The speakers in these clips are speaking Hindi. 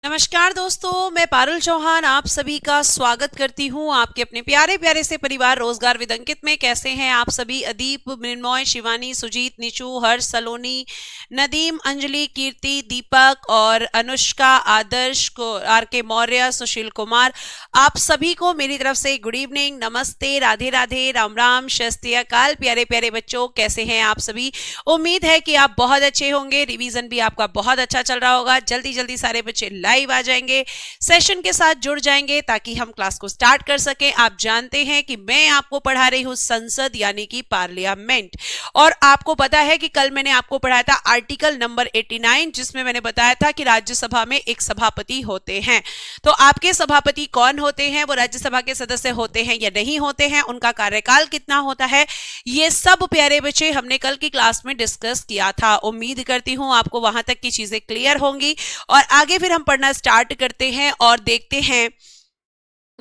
नमस्कार दोस्तों, मैं पारुल चौहान आप सभी का स्वागत करती हूं आपके अपने प्यारे प्यारे से परिवार रोजगार विद अंकित में। कैसे हैं आप सभी? अदीप, मृण्मय, शिवानी, सुजीत, निशु, हर्ष, सलोनी, नदीम, अंजलि, कीर्ति, दीपक और अनुष्का, आदर्श को, आर के मौर्य, सुशील कुमार, आप सभी को मेरी तरफ से गुड इवनिंग, नमस्ते, राधे राधे, राम राम, शस्त्री अकाल। प्यारे प्यारे बच्चों, कैसे हैं आप सभी? उम्मीद है कि आप बहुत अच्छे होंगे। रिवीजन भी आपका बहुत अच्छा चल रहा होगा। जल्दी जल्दी सारे बच्चे लाइव आ जाएंगे, सेशन के साथ जुड़ जाएंगे ताकि हम क्लास को स्टार्ट कर सकें। आप जानते हैं कि मैं आपको पढ़ा रही हूं संसद यानी कि पार्लियामेंट, और आपको पता है कि कल मैंने आपको पढ़ाया था आर्टिकल नंबर 89, जिसमें मैंने बताया था कि राज्यसभा में एक सभापति होते हैं। तो आपके सभापति कौन होते हैं, वो राज्यसभा के सदस्य होते हैं या नहीं होते हैं, उनका कार्यकाल कितना होता है, ये सब प्यारे बच्चे हमने कल की क्लास में डिस्कस किया था। उम्मीद करती हूं आपको वहां तक की चीजें क्लियर होंगी, और आगे फिर हम पढ़ना स्टार्ट करते हैं और देखते हैं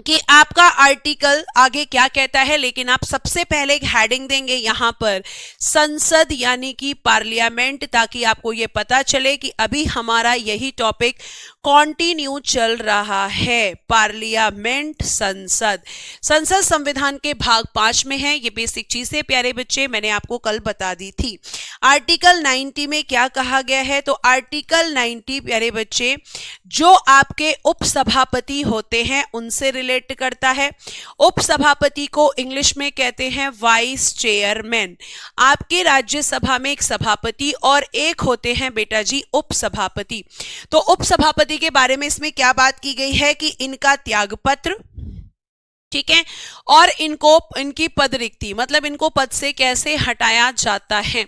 कि आपका आर्टिकल आगे क्या कहता है। लेकिन आप सबसे पहले एक हेडिंग देंगे यहां पर, संसद यानी कि पार्लियामेंट, ताकि आपको यह पता चले कि अभी हमारा यही टॉपिक कॉन्टिन्यू चल रहा है। पार्लियामेंट, संसद। संसद संविधान के भाग 5 में है। ये बेसिक चीजें प्यारे बच्चे मैंने आपको कल बता दी थी। आर्टिकल 90 में क्या कहा गया है? तो आर्टिकल 90 प्यारे बच्चे जो आपके उपसभापति होते हैं उनसे रिलेट करता है। उपसभापति को इंग्लिश में कहते हैं वाइस चेयरमैन। आपके राज्यसभा में एक सभापति और एक होते हैं बेटा जी उपसभापति। तो उपसभापति के बारे में इसमें क्या बात की गई है कि इनका त्यागपत्र, ठीक है, और इनकी पद रिक्ति, मतलब इनको पद से कैसे हटाया जाता है।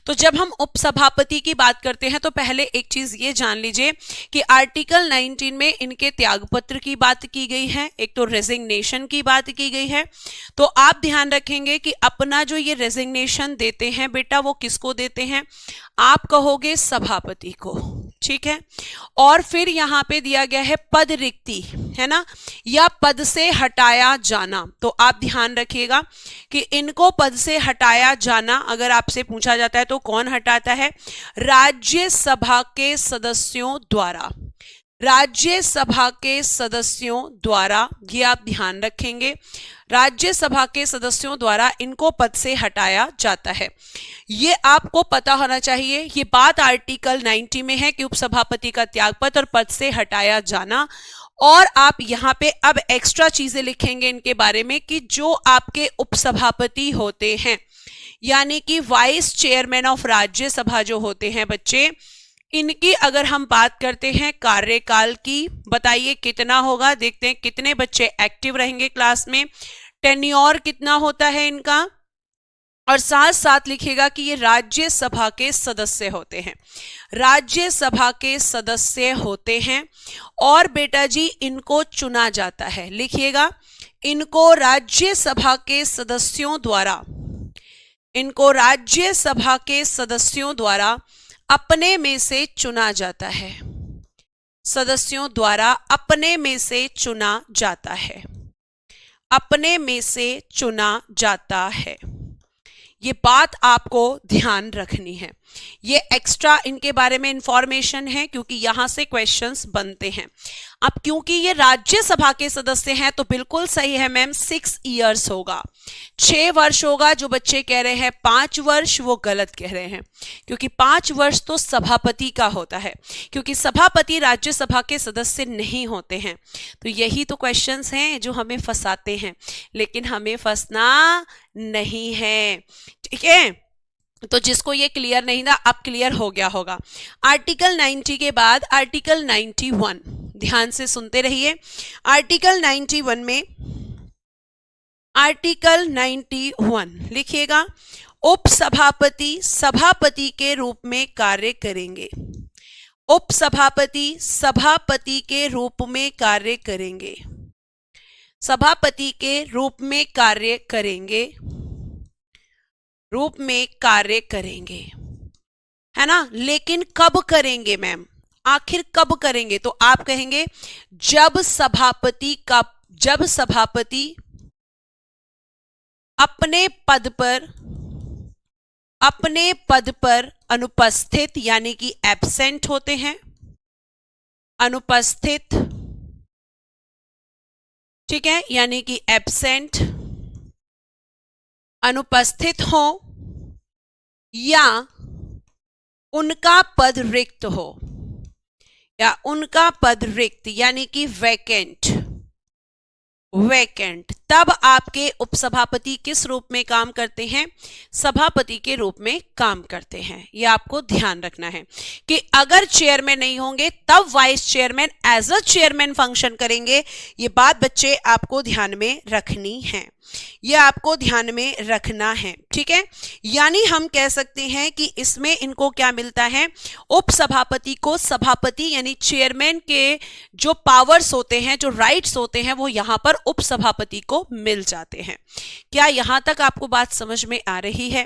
तो जब हम उपसभापति की बात करते हैं तो पहले एक चीज ये जान लीजिए कि आर्टिकल 19 में इनके त्यागपत्र की बात की गई है, एक तो रेजिग्नेशन की बात की गई है। तो आप ध्यान रखेंगे कि अपना जो ये रेजिग्नेशन देते हैं बेटा, वो किसको देते हैं? आप कहोगे सभापति को, ठीक है। और फिर यहां पे दिया गया है पद रिक्ति, है ना, या पद से हटाया जाना। तो आप ध्यान रखिएगा कि इनको पद से हटाया जाना अगर आपसे पूछा जाता है तो कौन हटाता है? राज्यसभा के सदस्यों द्वारा। राज्यसभा के सदस्यों द्वारा, ये आप ध्यान रखेंगे, राज्यसभा के सदस्यों द्वारा इनको पद से हटाया जाता है। ये आपको पता होना चाहिए। ये बात आर्टिकल 90 में है कि उपसभापति का त्यागपत्र और पद से हटाया जाना। और आप यहां पे अब एक्स्ट्रा चीजें लिखेंगे इनके बारे में कि जो आपके उपसभापति होते हैं यानी कि वाइस चेयरमैन ऑफ राज्यसभा जो होते हैं बच्चे, इनकी अगर हम बात करते हैं कार्यकाल की, बताइए कितना होगा? देखते हैं कितने बच्चे एक्टिव रहेंगे क्लास में। टेन्योर कितना होता है इनका, और साथ साथ लिखिएगा कि ये राज्यसभा के सदस्य होते हैं। राज्यसभा के सदस्य होते हैं और बेटा जी इनको चुना जाता है। लिखिएगा, इनको राज्यसभा के सदस्यों द्वारा, इनको राज्यसभा के सदस्यों द्वारा अपने में से चुना जाता है। सदस्यों द्वारा अपने में से चुना जाता है। अपने में से चुना जाता है। ये बात आपको ध्यान रखनी है। ये एक्स्ट्रा इनके बारे में इंफॉर्मेशन है क्योंकि यहां से क्वेश्चंस बनते हैं। अब क्योंकि ये राज्यसभा के सदस्य हैं तो बिल्कुल सही है मैम, 6 इयर्स होगा, 6 वर्ष होगा। जो बच्चे कह रहे हैं 5 वर्ष, वो गलत कह रहे हैं, क्योंकि 5 वर्ष तो सभापति का होता है, क्योंकि सभापति राज्यसभा के सदस्य नहीं होते हैं। तो यही तो क्वेश्चंस हैं जो हमें फंसाते हैं, लेकिन हमें फंसना नहीं है, ठीक है। तो जिसको ये क्लियर नहीं था अब क्लियर हो गया होगा। आर्टिकल 90 के बाद आर्टिकल 91, ध्यान से सुनते रहिए। आर्टिकल 91 में, आर्टिकल 91 लिखिएगा, उपसभापति सभापति के रूप में कार्य करेंगे। उपसभापति सभापति के रूप में कार्य करेंगे। सभापति के रूप में कार्य करेंगे, रूप में कार्य करेंगे, है ना। लेकिन कब करेंगे मैम? आखिर कब करेंगे? तो आप कहेंगे जब सभापति अपने पद पर अनुपस्थित यानी कि एब्सेंट होते हैं। अनुपस्थित, ठीक है, यानी कि एब्सेंट, अनुपस्थित हो या उनका पद रिक्त हो, या उनका पद रिक्त यानी कि वैकेंट, वैकेंट, तब आपके उपसभापति किस रूप में काम करते हैं? सभापति के रूप में काम करते हैं। यह आपको ध्यान रखना है कि अगर चेयरमैन नहीं होंगे तब vice chairman as a chairman function करेंगे। ये बात बच्चे आपको ध्यान में रखनी है, यह आपको ध्यान में रखना है, ठीक है। यानी हम कह सकते हैं कि इसमें इनको क्या मिलता है? उपसभापति को सभापति यानी चेयरमैन के जो पावर्स होते हैं, जो राइट्स होते हैं, वो यहां पर उपसभापति को मिल जाते हैं। क्या यहां तक आपको बात समझ में आ रही है?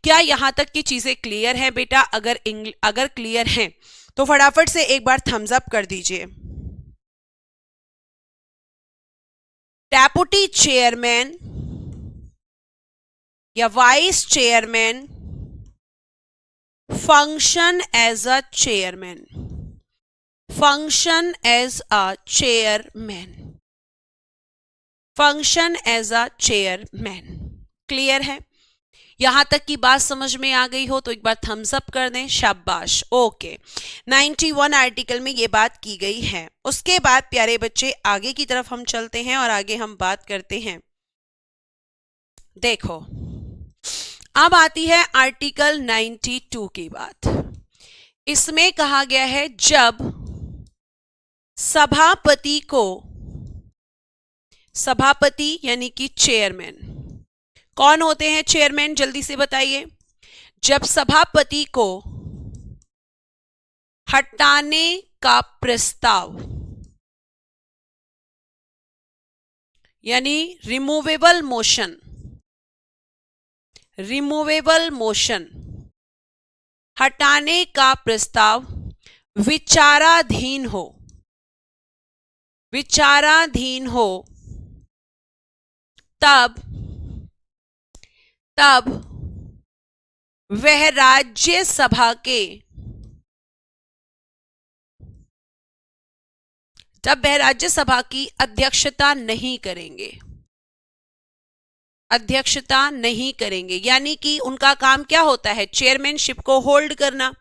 क्या यहां तक की चीजें क्लियर है बेटा? अगर क्लियर है तो फटाफट से एक बार थम्स अप कर दीजिए। डेप्यूटी चेयरमैन या vice chairman function as a chairman, function as a chairman, function as a chairman. Clear है? यहां तक की बात समझ में आ गई हो तो एक बार थम्स अप कर दें, शाबाश। ओके, 91 आर्टिकल में ये बात की गई है। उसके बाद प्यारे बच्चे आगे की तरफ हम चलते हैं और आगे हम बात करते हैं। देखो, अब आती है आर्टिकल 92 की बात। इसमें कहा गया है जब सभापति को, सभापति यानी कि चेयरमैन, कौन होते हैं चेयरमैन? जल्दी से बताइए। जब सभापति को हटाने का प्रस्ताव यानी रिमूवेबल मोशन, रिमूवेबल मोशन, हटाने का प्रस्ताव विचाराधीन हो, विचाराधीन हो, तब वह राज्यसभा के, तब वह राज्यसभा की अध्यक्षता नहीं करेंगे, अध्यक्षता नहीं करेंगे। यानी कि उनका काम क्या होता है? चेयरमैनशिप को होल्ड करना,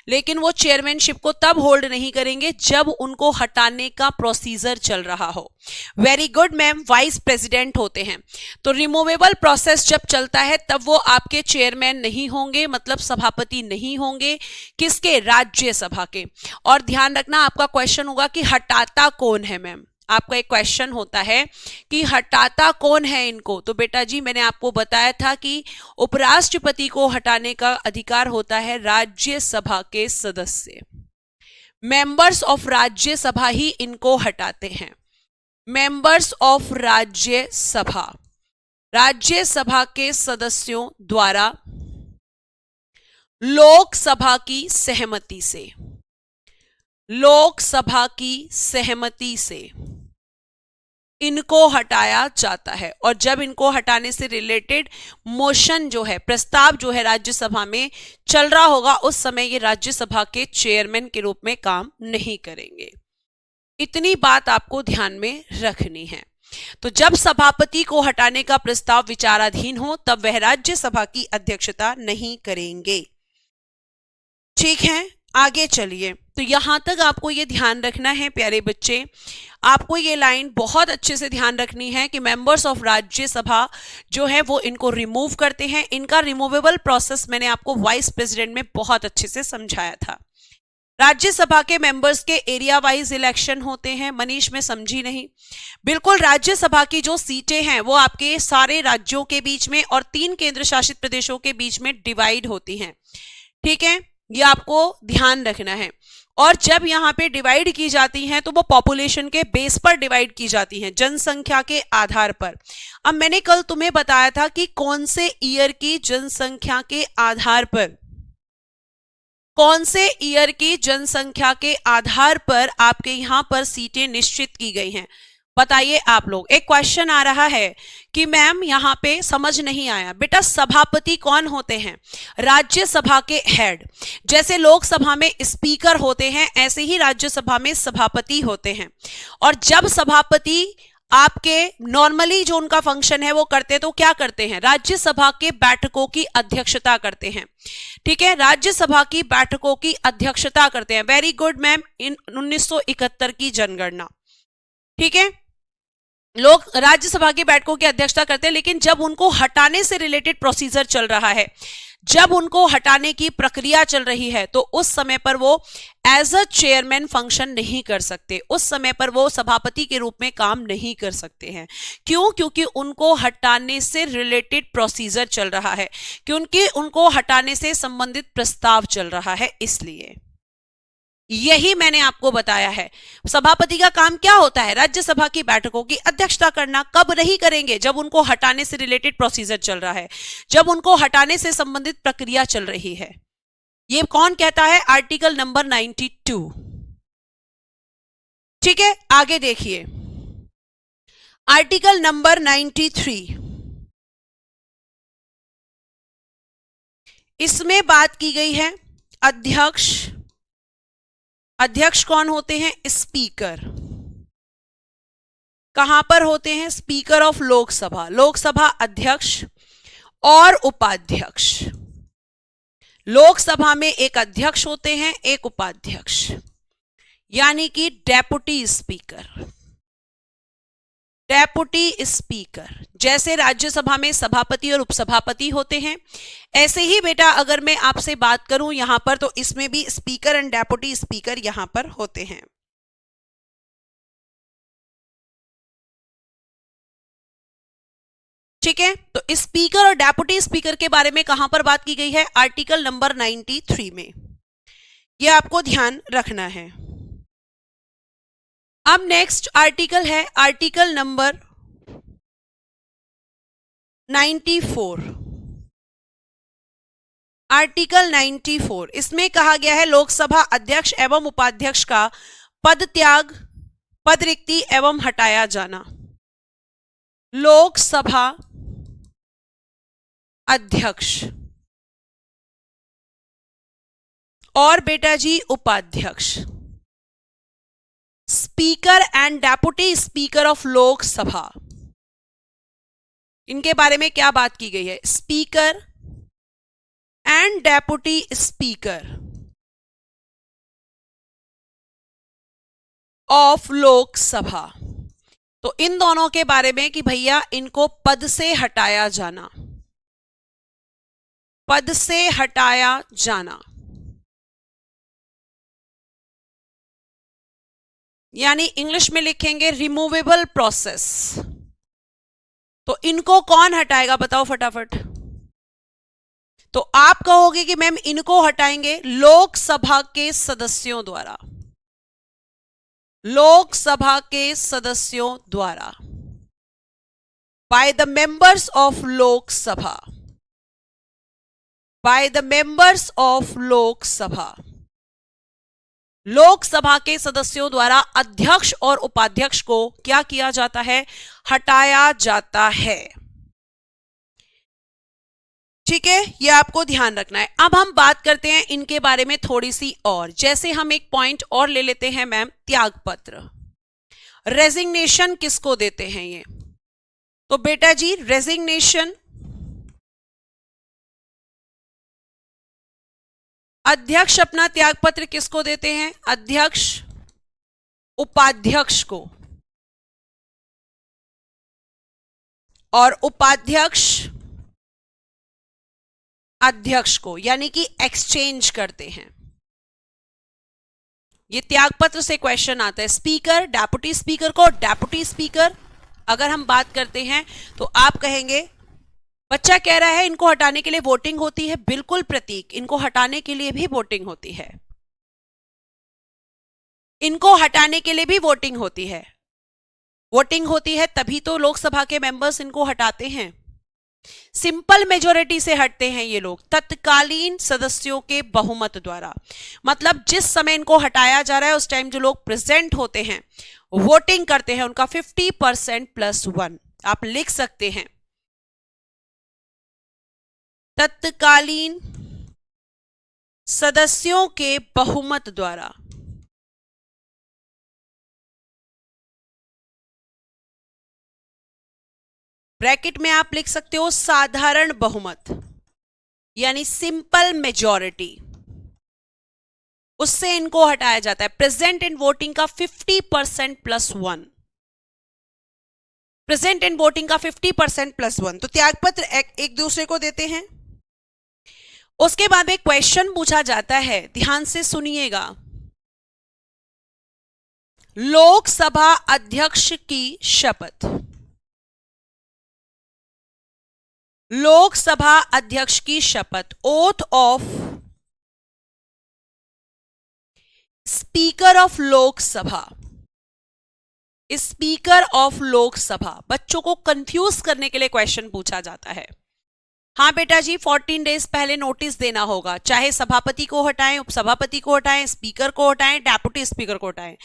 लेकिन वो चेयरमैनशिप को तब होल्ड नहीं करेंगे जब उनको हटाने का प्रोसीजर चल रहा हो। Very good ma'am, vice president होते हैं। तो रिमूवेबल प्रोसेस जब चलता है तब वो आपके चेयरमैन नहीं होंगे, मतलब सभापति नहीं होंगे। किसके? राज्यसभा के। और ध्यान रखना, आपका क्वेश्चन होगा कि हटाता कौन है मैम? आपका एक क्वेश्चन होता है कि हटाता कौन है इनको। तो बेटा जी मैंने आपको बताया था कि उपराष्ट्रपति को हटाने का अधिकार होता है राज्यसभा के सदस्य, मेंबर्स ऑफ राज्यसभा ही इनको हटाते हैं। मेंबर्स ऑफ राज्यसभा, राज्यसभा के सदस्यों द्वारा लोकसभा की सहमति से, लोकसभा की सहमति से इनको हटाया जाता है। और जब इनको हटाने से रिलेटेड मोशन जो है, प्रस्ताव जो है राज्यसभा में चल रहा होगा, उस समय ये राज्यसभा के चेयरमैन के रूप में काम नहीं करेंगे। इतनी बात आपको ध्यान में रखनी है। तो जब सभापति को हटाने का प्रस्ताव विचाराधीन हो तब वह राज्यसभा की अध्यक्षता नहीं करेंगे। ठीक है, आगे चलिए। तो यहां तक आपको ये ध्यान रखना है प्यारे बच्चे, आपको ये लाइन बहुत अच्छे से ध्यान रखनी है कि मेंबर्स ऑफ राज्यसभा जो है वो इनको रिमूव करते हैं। इनका रिमूवेबल प्रोसेस मैंने आपको वाइस प्रेसिडेंट में बहुत अच्छे से समझाया था। राज्यसभा के मेंबर्स के एरिया वाइज इलेक्शन होते हैं। मनीष में समझी नहीं, बिल्कुल राज्यसभा की जो सीटें हैं वो आपके सारे राज्यों के बीच में और 3 केंद्र शासित प्रदेशों के बीच में डिवाइड होती हैं। ठीक है, ये आपको ध्यान रखना है। और जब यहाँ पे डिवाइड की जाती हैं तो वो पॉपुलेशन के बेस पर डिवाइड की जाती हैं, जनसंख्या के आधार पर। अब मैंने कल तुम्हें बताया था कि कौन से ईयर की जनसंख्या के आधार पर, कौन से ईयर की जनसंख्या के आधार पर आपके यहां पर सीटें निश्चित की गई हैं। बताइए आप लोग। एक क्वेश्चन आ रहा है कि मैम यहाँ पे समझ नहीं आया। बेटा सभापति कौन होते हैं? राज्यसभा के हेड। जैसे लोकसभा में स्पीकर होते हैं ऐसे ही राज्यसभा में सभापति होते हैं। और जब सभापति आपके नॉर्मली जो उनका फंक्शन है वो करते हैं तो क्या करते हैं? राज्यसभा के बैठकों की अध्यक्षता करते हैं। ठीक है, राज्यसभा की बैठकों की अध्यक्षता करते हैं। वेरी गुड मैम, इन 1971 की जनगणना। ठीक है, लोग राज्यसभा की बैठकों की अध्यक्षता करते हैं, लेकिन जब उनको हटाने से रिलेटेड प्रोसीजर चल रहा है, जब उनको हटाने की प्रक्रिया चल रही है, तो उस समय पर वो एज अ चेयरमैन फंक्शन नहीं कर सकते। उस समय पर वो सभापति के रूप में काम नहीं कर सकते हैं। क्यों? क्योंकि उनको हटाने से रिलेटेड प्रोसीजर चल रहा है, क्योंकि उनको हटाने से संबंधित प्रस्ताव चल रहा है, इसलिए यही मैंने आपको बताया है। सभापति का काम क्या होता है? राज्यसभा की बैठकों की अध्यक्षता करना। कब नहीं करेंगे? जब उनको हटाने से रिलेटेड प्रोसीजर चल रहा है, जब उनको हटाने से संबंधित प्रक्रिया चल रही है। ये कौन कहता है? Article number 92। ठीक है, आगे देखिए आर्टिकल नंबर 93। इसमें बात की गई है अध्यक्ष। अध्यक्ष कौन होते हैं? स्पीकर। कहां पर होते हैं? Speaker of Lok Sabha. लोकसभा अध्यक्ष और उपाध्यक्ष। लोकसभा में एक अध्यक्ष होते हैं, एक उपाध्यक्ष, यानी कि डेप्यूटी स्पीकर। Deputy speaker. जैसे राज्यसभा में सभापति और उपसभापति होते हैं, ऐसे ही बेटा अगर मैं आपसे बात करूं यहां पर, तो इसमें भी स्पीकर एंड डेप्यूटी स्पीकर यहां पर होते हैं। ठीक है, तो स्पीकर और डेप्यूटी स्पीकर के बारे में कहां पर बात की गई है? आर्टिकल नंबर 93 में। यह आपको ध्यान रखना है। अब नेक्स्ट आर्टिकल है आर्टिकल नंबर 94। आर्टिकल 94, इसमें कहा गया है लोकसभा अध्यक्ष एवं उपाध्यक्ष का पद त्याग, पद रिक्ति एवं हटाया जाना। लोकसभा अध्यक्ष और बेटा जी उपाध्यक्ष, speaker and deputy speaker of Lok Sabha, इनके बारे में क्या बात की गई है? Speaker and deputy speaker of Lok Sabha. तो इन दोनों के बारे में कि भैया इनको पद से हटाया जाना, पद से हटाया जाना, यानी इंग्लिश में लिखेंगे रिमूवेबल प्रोसेस। तो इनको कौन हटाएगा? बताओ फटाफट। तो आप कहोगे कि मैम इनको हटाएंगे लोकसभा के सदस्यों द्वारा। लोकसभा के सदस्यों द्वारा, by the members of Lok Sabha, by the members of Lok Sabha. Lok Sabha के सदस्यों द्वारा अध्यक्ष और उपाध्यक्ष को क्या किया जाता है? हटाया जाता है। ठीक है, ये आपको ध्यान रखना है। अब हम बात करते हैं इनके बारे में थोड़ी सी और। जैसे हम एक पॉइंट और ले लेते हैं मैम, त्यागपत्र। रेजिग्नेशन किसको देते हैं ये? तो बेटा जी रेजिग्नेशन अध्यक्ष अपना त्यागपत्र किसको देते हैं? अध्यक्ष उपाध्यक्ष को, और उपाध्यक्ष अध्यक्ष को, यानी कि एक्सचेंज करते हैं। ये त्यागपत्र से क्वेश्चन आता है। स्पीकर डेप्यूटी स्पीकर को, डेप्यूटी स्पीकर अगर हम बात करते हैं तो आप कहेंगे बच्चा कह रहा है इनको हटाने के लिए वोटिंग होती है। बिल्कुल प्रतीक, इनको हटाने के लिए भी वोटिंग होती है। इनको हटाने के लिए भी वोटिंग होती है। वोटिंग होती है तभी तो लोकसभा के मेंबर्स इनको हटाते हैं। सिंपल मेजोरिटी से हटते हैं ये लोग, तत्कालीन सदस्यों के बहुमत द्वारा। मतलब जिस समय इनको हटाया जा रहा है उस टाइम जो लोग प्रेजेंट होते हैं वोटिंग करते हैं उनका 50% प्लस 1। आप लिख सकते हैं तत्कालीन सदस्यों के बहुमत द्वारा ब्रैकेट में आप लिख सकते हो साधारण बहुमत यानी सिंपल मेजॉरिटी, उससे इनको हटाया जाता है। प्रेजेंट इन वोटिंग का 50% प्लस 1, प्रेजेंट इन वोटिंग का 50% प्लस 1। तो त्यागपत्र एक दूसरे को देते हैं। उसके बाद एक क्वेश्चन पूछा जाता है, ध्यान से सुनिएगा। लोकसभा अध्यक्ष की शपथ, लोकसभा अध्यक्ष की शपथ, oath of speaker of Lok Sabha, speaker of Lok Sabha. बच्चों को कंफ्यूज करने के लिए क्वेश्चन पूछा जाता है। हाँ बेटा जी, 14 डेज पहले नोटिस देना होगा, चाहे सभापति को हटाएं, उपसभापति को हटाएं, स्पीकर को हटाएं, डेप्यूटी स्पीकर को हटाएं,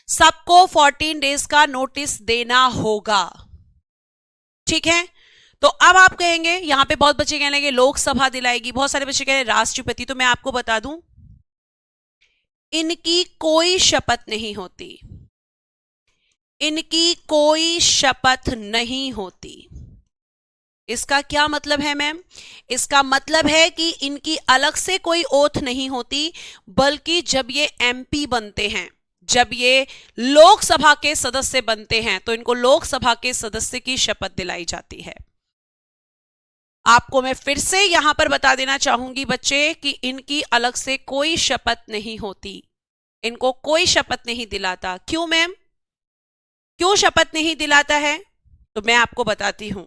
सबको 14 डेज का नोटिस देना होगा। ठीक है। तो अब आप कहेंगे, यहां पे बहुत बच्चे कहने लगे लोकसभा दिलाएगी, बहुत सारे बच्चे कह रहे राष्ट्रपति। तो मैं आपको बता दूं, इनकी कोई शपथ नहीं होती, इनकी कोई शपथ नहीं होती। इसका क्या मतलब है मैम? इसका मतलब है कि इनकी अलग से कोई ओथ नहीं होती, बल्कि जब ये एमपी बनते हैं, जब ये लोकसभा के सदस्य बनते हैं, तो इनको लोकसभा के सदस्य की शपथ दिलाई जाती है। आपको मैं फिर से यहां पर बता देना चाहूंगी बच्चे कि इनकी अलग से कोई शपथ नहीं होती, इनको कोई शपथ नहीं दिलाता। क्यों मैम, क्यों शपथ नहीं दिलाता है? तो मैं आपको बताती हूं।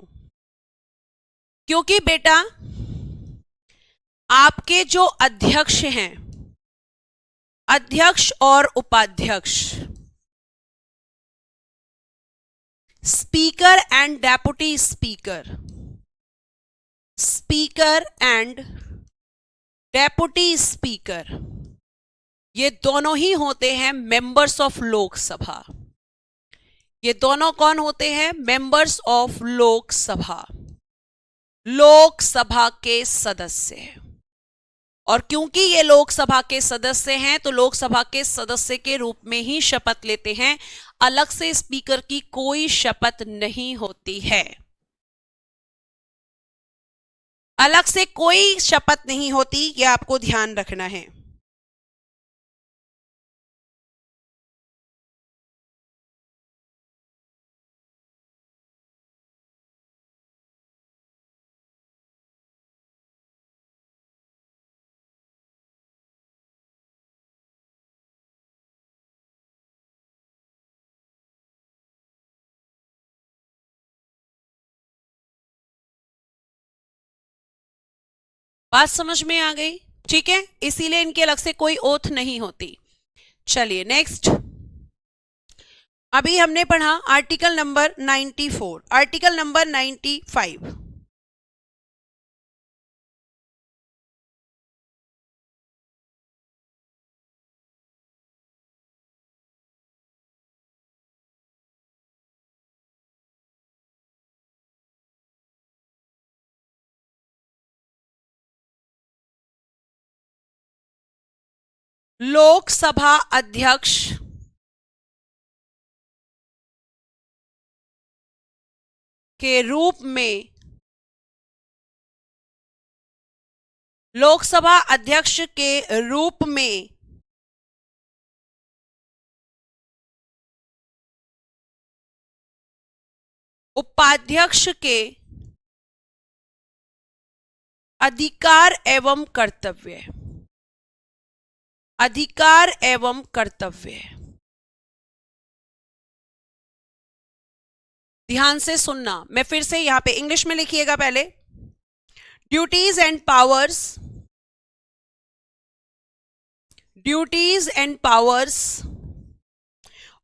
क्योंकि बेटा आपके जो अध्यक्ष हैं, अध्यक्ष और उपाध्यक्ष, speaker and deputy speaker, speaker and deputy speaker, ये दोनों ही होते हैं मेंबर्स ऑफ लोकसभा। ये दोनों कौन होते हैं? मेंबर्स ऑफ लोकसभा, लोकसभा के सदस्य। और क्योंकि ये लोकसभा के सदस्य हैं, तो लोकसभा के सदस्य के रूप में ही शपथ लेते हैं, अलग से स्पीकर की कोई शपथ नहीं होती है, अलग से कोई शपथ नहीं होती, यह आपको ध्यान रखना है। बात समझ में आ गई? ठीक है, इसीलिए इनके अलग से कोई ओथ नहीं होती। चलिए नेक्स्ट, अभी हमने पढ़ा article number 94, article number 95। Lok Sabha अध्यक्ष के रूप में, लोकसभा अध्यक्ष के रूप में उपाध्यक्ष के अधिकार एवं कर्तव्य, अधिकार एवं कर्तव्य। ध्यान से सुनना, मैं फिर से यहां पे इंग्लिश में लिखिएगा पहले। Duties and powers, duties and powers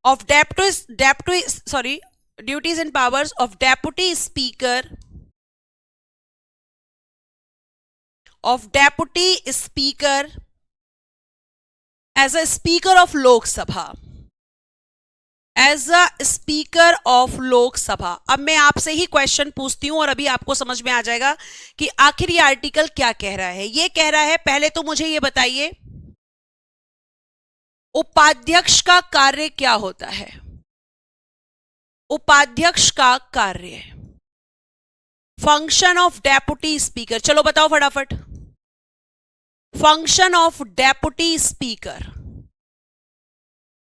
of duties and powers of deputy speaker, of deputy speaker as a speaker of Lok Sabha, as a speaker of Lok Sabha. अब मैं आपसे ही क्वेश्चन पूछती हूं और अभी आपको समझ में आ जाएगा कि आखिर ये आर्टिकल क्या कह रहा है। ये कह रहा है, पहले तो मुझे ये बताइए उपाध्यक्ष का कार्य क्या होता है। उपाध्यक्ष का कार्य, फंक्शन ऑफ डेप्यूटी स्पीकर, चलो बताओ फटाफट। फंक्शन ऑफ डेप्यूटी स्पीकर,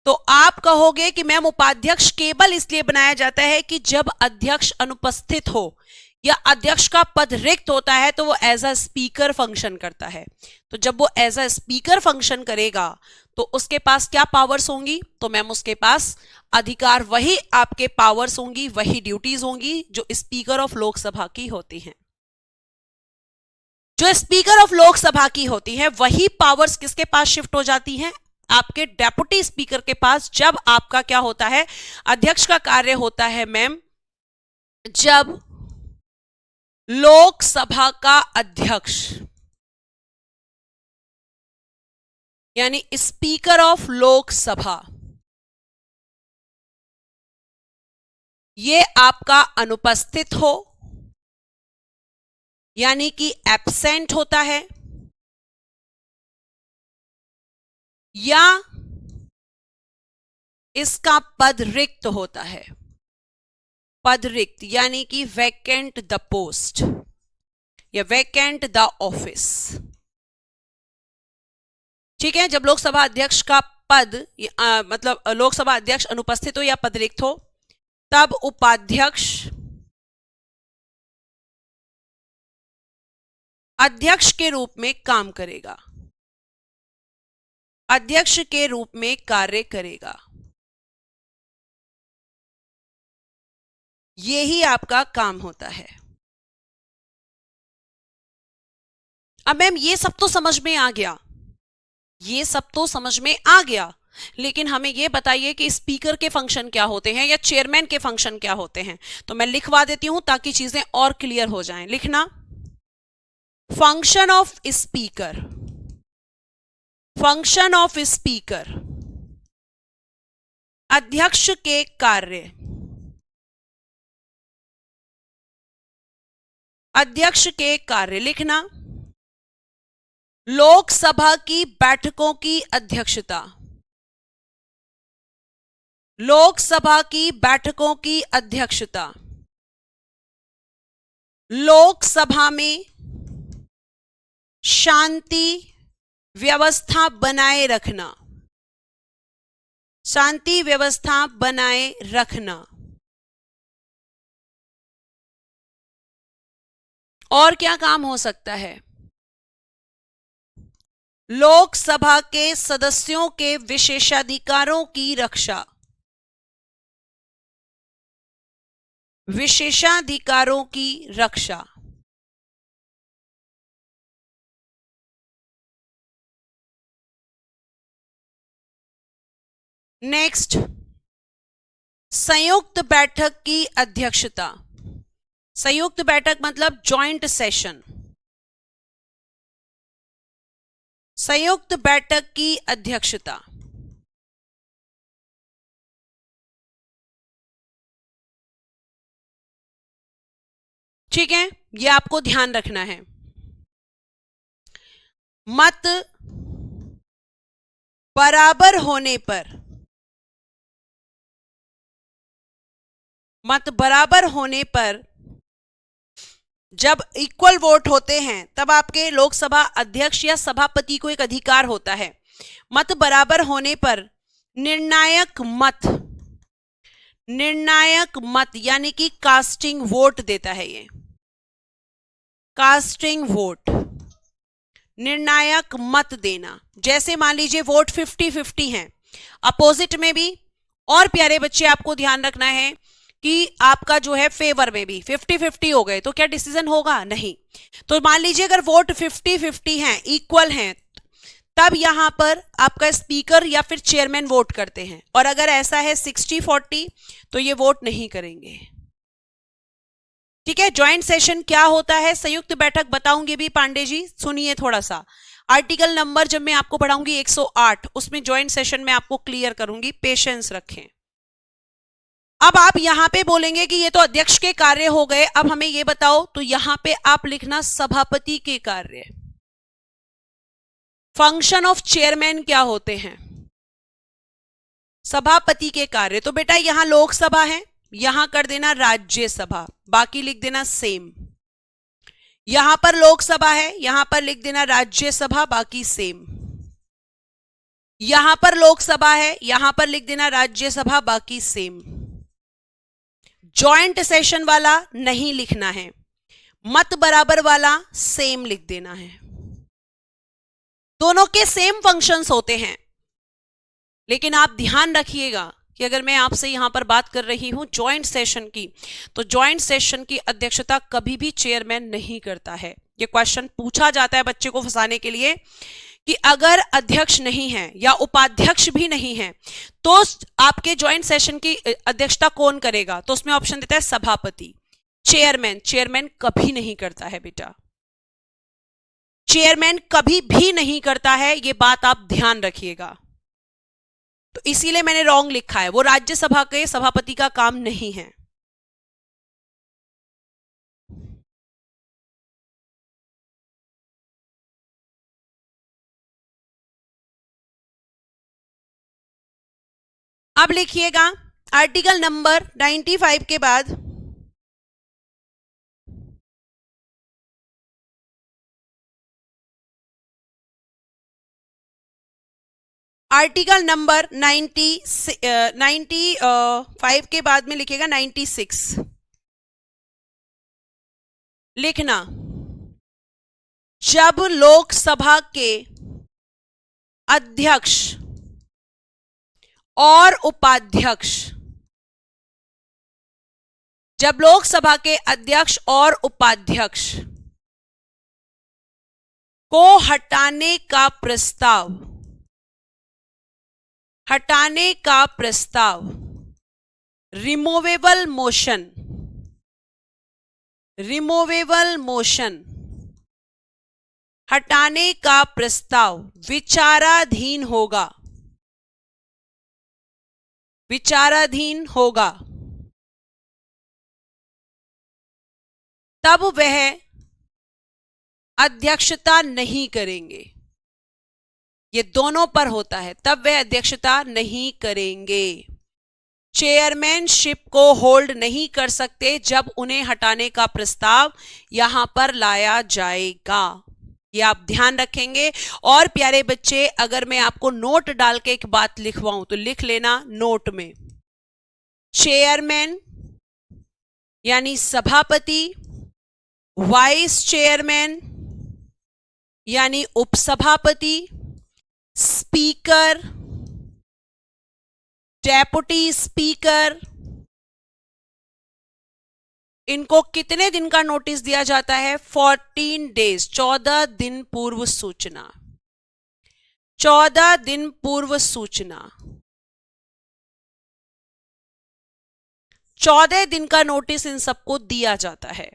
तो आप कहोगे कि मैम उपाध्यक्ष केवल इसलिए बनाया जाता है कि जब अध्यक्ष अनुपस्थित हो या अध्यक्ष का पद रिक्त होता है तो वो एज अ स्पीकर फंक्शन करता है। तो जब वो एज अ स्पीकर फंक्शन करेगा तो उसके पास क्या पावर्स होंगी, तो मैम उसके पास अधिकार, वही आपके पावर्स होंगी, वही ड्यूटीज होंगी जो स्पीकर ऑफ लोकसभा की होती हैं। जो स्पीकर ऑफ लोकसभा की होती है वही पावर्स किसके पास शिफ्ट हो जाती हैं, आपके डेप्यूटी स्पीकर के पास। जब आपका क्या होता है, अध्यक्ष का कार्य होता है मैम, जब लोकसभा का अध्यक्ष यानी स्पीकर ऑफ लोकसभा ये आपका अनुपस्थित हो यानी कि एब्सेंट होता है, या इसका पद रिक्त होता है। पद रिक्त यानी कि वैकेंट द पोस्ट या वैकेंट द ऑफिस। ठीक है, जब लोकसभा अध्यक्ष का पद मतलब लोकसभा अध्यक्ष अनुपस्थित हो या पद रिक्त हो, तब उपाध्यक्ष अध्यक्ष के रूप में काम करेगा, अध्यक्ष के रूप में कार्य करेगा। यही आपका काम होता है। अब मैम ये सब तो समझ में आ गया, ये सब तो समझ में आ गया, लेकिन हमें ये बताइए कि स्पीकर के फंक्शन क्या होते हैं या चेयरमैन के फंक्शन क्या होते हैं। तो मैं लिखवा देती हूं ताकि चीजें और क्लियर हो जाएं। लिखना, function of speaker, function of speaker, अध्यक्ष के कार्य, अध्यक्ष के कार्य। लिखना, लोकसभा की बैठकों की अध्यक्षता, लोकसभा की बैठकों की अध्यक्षता, लोकसभा में शांति व्यवस्था बनाए रखना, शांति व्यवस्था बनाए रखना। और क्या काम हो सकता है, लोकसभा के सदस्यों के विशेषाधिकारों की रक्षा, विशेषाधिकारों की रक्षा। नेक्स्ट, संयुक्त बैठक की अध्यक्षता। संयुक्त बैठक मतलब जॉइंट सेशन, संयुक्त बैठक की अध्यक्षता। ठीक है, यह आपको ध्यान रखना है। मत बराबर होने पर, मत बराबर होने पर जब इक्वल वोट होते हैं तब आपके लोकसभा अध्यक्ष या सभापति को एक अधिकार होता है। मत बराबर होने पर निर्णायक मत, निर्णायक मत यानी कि कास्टिंग वोट देता है। ये कास्टिंग वोट, निर्णायक मत देना। जैसे मान लीजिए वोट 50-50 हैं, अपोजिट में भी। और प्यारे बच्चे आपको ध्यान रखना है कि आपका जो है फेवर में भी 50-50 हो गए तो क्या डिसीजन होगा, नहीं। तो मान लीजिए अगर वोट 50-50 हैं, इक्वल हैं, तब यहां पर आपका स्पीकर या फिर चेयरमैन वोट करते हैं। और अगर ऐसा है 60-40 तो ये वोट नहीं करेंगे। ठीक है, ज्वाइंट सेशन क्या होता है, संयुक्त बैठक बताऊंगी भी पांडे जी, सुनिए थोड़ा सा। आर्टिकल नंबर जब मैं आपको पढ़ाऊंगी 108, उसमें ज्वाइंट सेशन में आपको क्लियर करूंगी, पेशेंस रखें। अब आप यहां पे बोलेंगे कि ये तो अध्यक्ष के कार्य हो गए, अब हमें ये बताओ, तो यहां पे आप लिखना सभापति के कार्य। फंक्शन ऑफ चेयरमैन क्या होते हैं? सभापति के कार्य। तो बेटा यहां लोकसभा है, यहां कर देना राज्यसभा, बाकी लिख देना सेम। यहां पर लोकसभा है, यहां पर लिख देना राज्यसभा, बाकी सेम। यहां पर लोकसभा है, यहां पर लिख देना राज्यसभा, बाकी सेम। जॉइंट सेशन वाला नहीं लिखना है, मत बराबर वाला सेम लिख देना है। दोनों के सेम फंक्शंस होते हैं, लेकिन आप ध्यान रखिएगा कि अगर मैं आपसे यहां पर बात कर रही हूं जॉइंट सेशन की, तो जॉइंट सेशन की अध्यक्षता कभी भी चेयरमैन नहीं करता है। यह क्वेश्चन पूछा जाता है बच्चे को फंसाने के लिए कि अगर अध्यक्ष नहीं है या उपाध्यक्ष भी नहीं है तो आपके जॉइंट सेशन की अध्यक्षता कौन करेगा? तो उसमें ऑप्शन देता है सभापति। चेयरमैन, चेयरमैन कभी नहीं करता है बेटा, चेयरमैन कभी भी नहीं करता है, यह बात आप ध्यान रखिएगा। तो इसीलिए मैंने रॉन्ग लिखा है, वो राज्यसभा के सभापति का काम नहीं है। अब लिखिएगा आर्टिकल नंबर 95 के बाद आर्टिकल नंबर 95 के बाद में लिखिएगा 96। लिखना, जब लोकसभा के अध्यक्ष और उपाध्यक्ष, जब लोकसभा के अध्यक्ष और उपाध्यक्ष को हटाने का प्रस्ताव रिमूवेबल मोशन हटाने का प्रस्ताव विचाराधीन होगा, तब वह अध्यक्षता नहीं करेंगे। ये दोनों पर होता है, तब वह अध्यक्षता नहीं करेंगे। चेयरमैनशिप को होल्ड नहीं कर सकते जब उन्हें हटाने का प्रस्ताव यहां पर लाया जाएगा। ये आप ध्यान रखेंगे। और प्यारे बच्चे, अगर मैं आपको नोट डाल के एक बात लिखवाऊं तो लिख लेना नोट में, चेयरमैन यानी सभापति, वाइस चेयरमैन यानी उपसभापति, स्पीकर, डेप्यूटी स्पीकर, इनको कितने दिन का नोटिस दिया जाता है? 14 डेज, 14 दिन पूर्व सूचना। 14 दिन पूर्व सूचना, 14 दिन का नोटिस इन सबको दिया जाता है।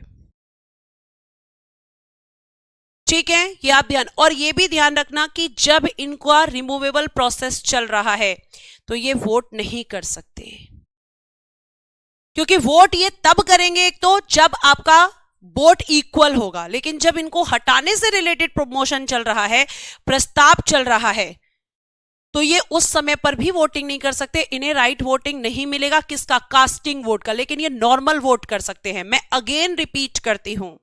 ठीक है, ये आप ध्यान, और ये भी ध्यान रखना कि जब इनका रिमूवेबल प्रोसेस चल रहा है तो ये वोट नहीं कर सकते, क्योंकि वोट ये तब करेंगे एक तो जब आपका वोट इक्वल होगा, लेकिन जब इनको हटाने से रिलेटेड प्रमोशन चल रहा है, प्रस्ताव चल रहा है, तो ये उस समय पर भी वोटिंग नहीं कर सकते। इन्हें राइट वोटिंग नहीं मिलेगा, किसका? कास्टिंग वोट का, लेकिन ये नॉर्मल वोट कर सकते हैं। मैं अगेन रिपीट करती हूं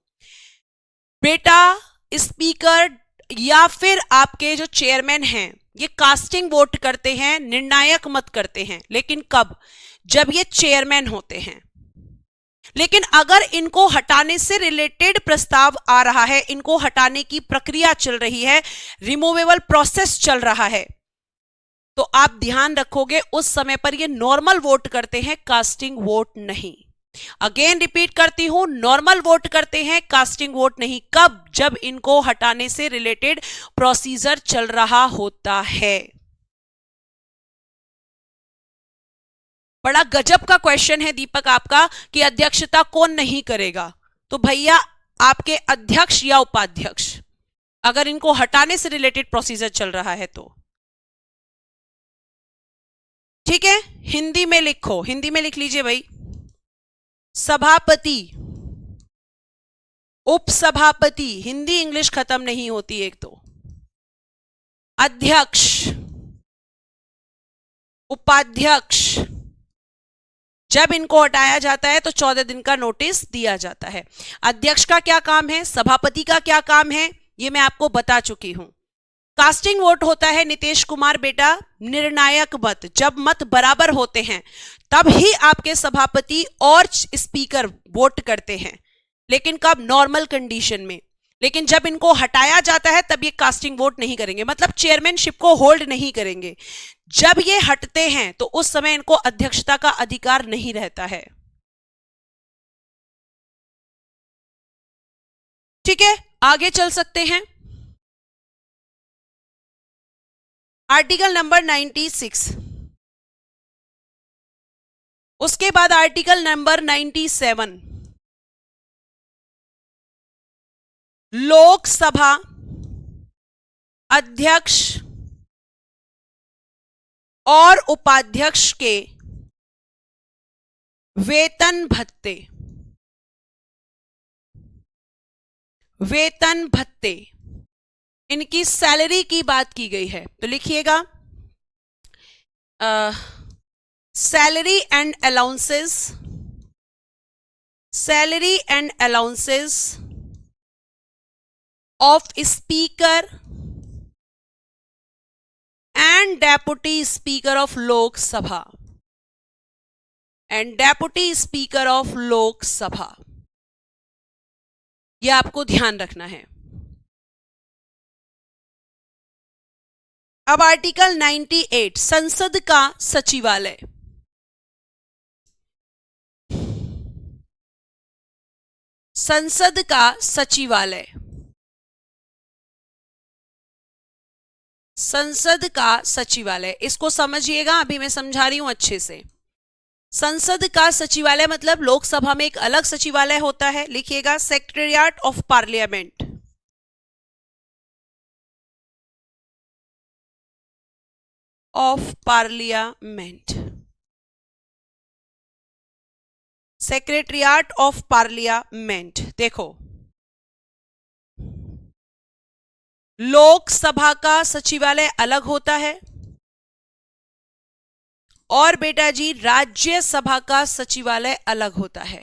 बेटा, स्पीकर या फिर आपके जो चेयरमैन हैं ये कास्टिंग वोट करते हैं, निर्णायक मत करते हैं, लेकिन कब? जब ये चेयरमैन होते हैं। लेकिन अगर इनको हटाने से रिलेटेड प्रस्ताव आ रहा है, इनको हटाने की प्रक्रिया चल रही है, रिमूवेबल प्रोसेस चल रहा है, तो आप ध्यान रखोगे उस समय पर ये नॉर्मल वोट करते हैं, कास्टिंग वोट नहीं। अगेन रिपीट करती हूं, नॉर्मल वोट करते हैं, कास्टिंग वोट नहीं। कब? जब इनको हटाने से रिलेटेड प्रोसीजर चल रहा होता है। बड़ा गजब का क्वेश्चन है दीपक आपका कि अध्यक्षता कौन नहीं करेगा। तो भैया आपके अध्यक्ष या उपाध्यक्ष, अगर इनको हटाने से रिलेटेड प्रोसीजर चल रहा है तो ठीक है, हिंदी में लिखो, हिंदी में लिख लीजिए भाई। सभापति, उपसभापति, हिंदी इंग्लिश खत्म नहीं होती एक तो। अध्यक्ष, उपाध्यक्ष, जब इनको हटाया जाता है तो 14 दिन का नोटिस दिया जाता है। अध्यक्ष का क्या काम है, सभापति का क्या काम है, ये मैं आपको बता चुकी हूं। कास्टिंग वोट होता है नीतीश कुमार बेटा, निर्णायक मत, जब मत बराबर होते हैं तब ही आपके सभापति और स्पीकर वोट करते हैं, लेकिन कब, नॉर्मल कंडीशन में। लेकिन जब इनको हटाया जाता है तब ये कास्टिंग वोट नहीं करेंगे, मतलब चेयरमैनशिप को होल्ड नहीं करेंगे। जब ये हटते हैं तो उस समय इनको अध्यक्षता का अधिकार नहीं रहता है। ठीक है, आगे चल सकते हैं। आर्टिकल नंबर 96, उसके बाद आर्टिकल नंबर 97, लोकसभा अध्यक्ष और उपाध्यक्ष के वेतन भत्ते, वेतन भत्ते, इनकी सैलरी की बात की गई है। तो लिखिएगा, salary and allowances, salary and allowances of speaker and deputy speaker of Lok Sabha, and deputy speaker of Lok Sabha, यह आपको ध्यान रखना है। अब आर्टिकल 98, संसद का सचिवालय, संसद का सचिवालय, संसद का सचिवालय, इसको समझिएगा, अभी मैं समझा रही हूं अच्छे से। संसद का सचिवालय मतलब लोकसभा में एक अलग सचिवालय होता है। लिखिएगा, secretariat of parliament, of parliament, secretariat of parliament. देखो, लोकसभा का सचिवालय अलग होता है और बेटा जी राज्यसभा का सचिवालय अलग होता है।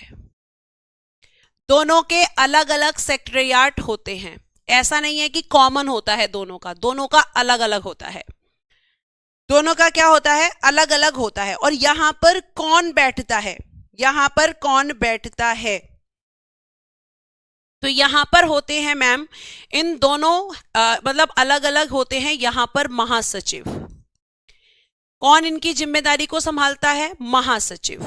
दोनों के अलग अलग सेक्रेटेरिएट होते हैं, ऐसा नहीं है कि कॉमन होता है दोनों का, दोनों का अलग अलग होता है। दोनों का क्या होता है, अलग अलग होता है। और यहां पर कौन बैठता है, यहां पर कौन बैठता है, तो यहां पर होते हैं मैम, इन दोनों मतलब अलग अलग होते हैं। यहां पर महासचिव, कौन इनकी जिम्मेदारी को संभालता है, महासचिव।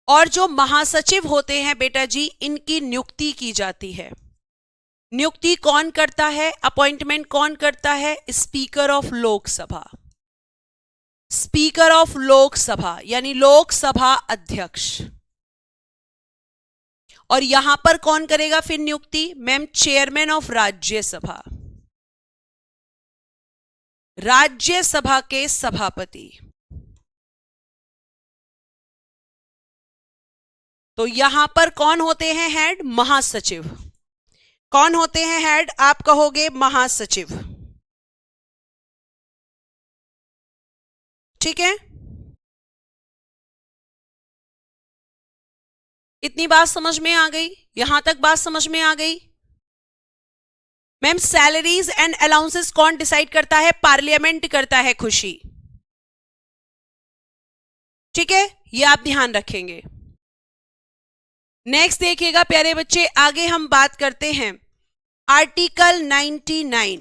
और जो महासचिव होते हैं बेटा जी, इनकी नियुक्ति की जाती है। नियुक्ति कौन करता है, अपॉइंटमेंट कौन करता है, speaker of Lok Sabha, speaker of Lok Sabha यानी लोकसभा अध्यक्ष। और यहां पर कौन करेगा फिर नियुक्ति, ma'am chairman of Rajya Sabha, Rajya Sabha के सभापति। तो यहां पर कौन होते हैं हेड, महासचिव। कौन होते हैं हेड, आप कहोगे महासचिव। ठीक है, इतनी बात समझ में आ गई, यहां तक बात समझ में आ गई। मैम सैलरीज एंड अलाउंसेस कौन डिसाइड करता है, पार्लियामेंट करता है, खुशी। ठीक है, ये आप ध्यान रखेंगे। नेक्स्ट देखिएगा प्यारे बच्चे, आगे हम बात करते हैं आर्टिकल 99।